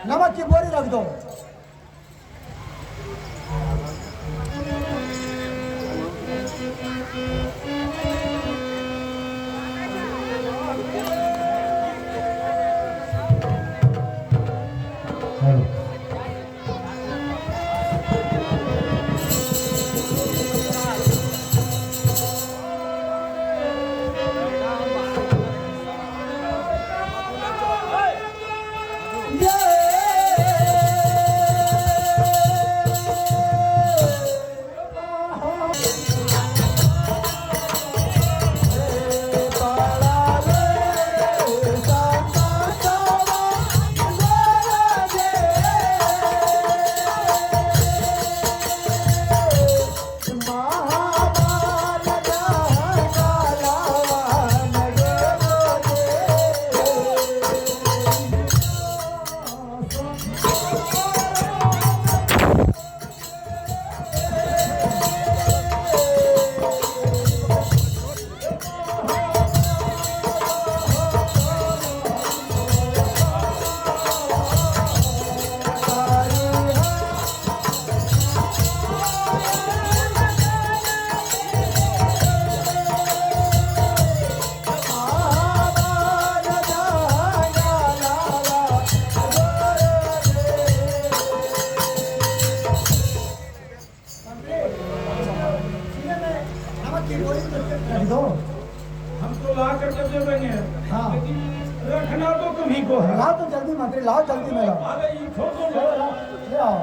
नमक की बोरी रख दो। हम तो ला करके दे देंगे। हाँ रखना तो तुम्ही को है। लाओ तो जल्दी मंत्री, लाओ जल्दी में लाओ। अरे ये छोटो चलो लाओ, ले आओ।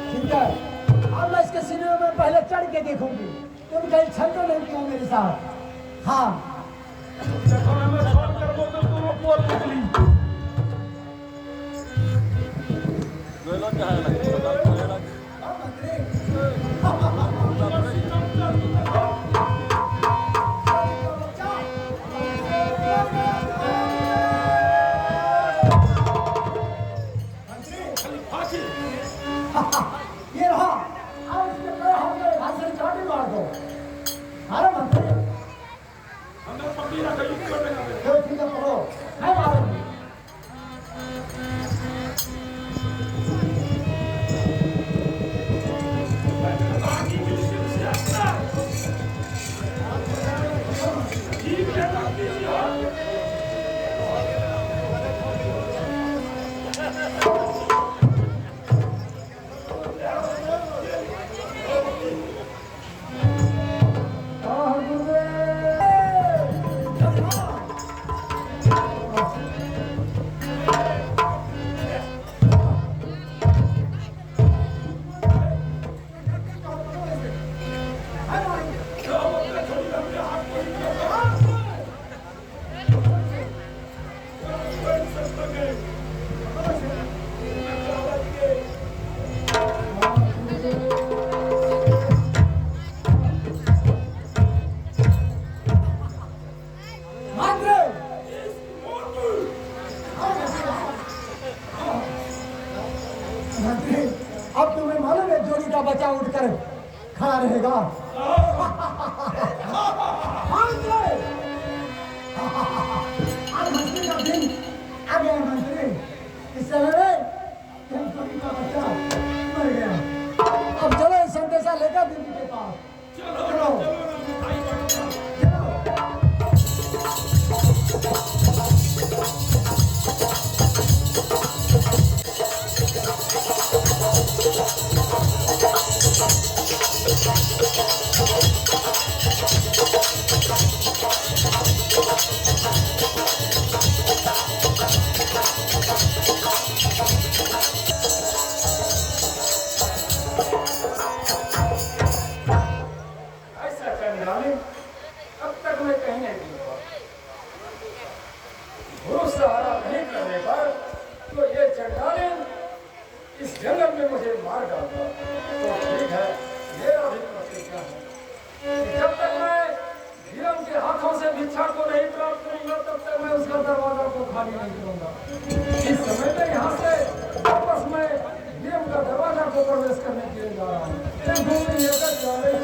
ठीक है, अब मैं इसके सीने में पहले चढ़ के देखूंगी तुम कहीं छल तो नहीं किया मेरे साथ। हाँ ये रहा, अब इसके पैर हाथ में हाथ से चाटी मार दो। अरे मंत्री चलो ठीक है, पकड़ो, मैं मारूंगी। मंत्री, अब तुम्हें मालूम है जोड़ी का बच्चा उठकर खड़ा रहेगा। आज मंत्री का दिन आ गया मंत्री, इस समय जोड़ी का बच्चा मर गया। अब चलो इस संदेशा लेकर दीदी के पास चलो। जंगल में मुझे मार डालता तो ठीक है, मेरा भी प्रतिज्ञा है कि जब तक उसके हाथों से भिक्षा को नहीं प्राप्त करूंगा तब तक मैं उसका दरवाजा को खाली नहीं करूंगा। इस समय में यहाँ से वापस मैं देव का दरवाजा को प्रवेश करने के लिए जा रहा हूँ। भूमि लेकर जा रही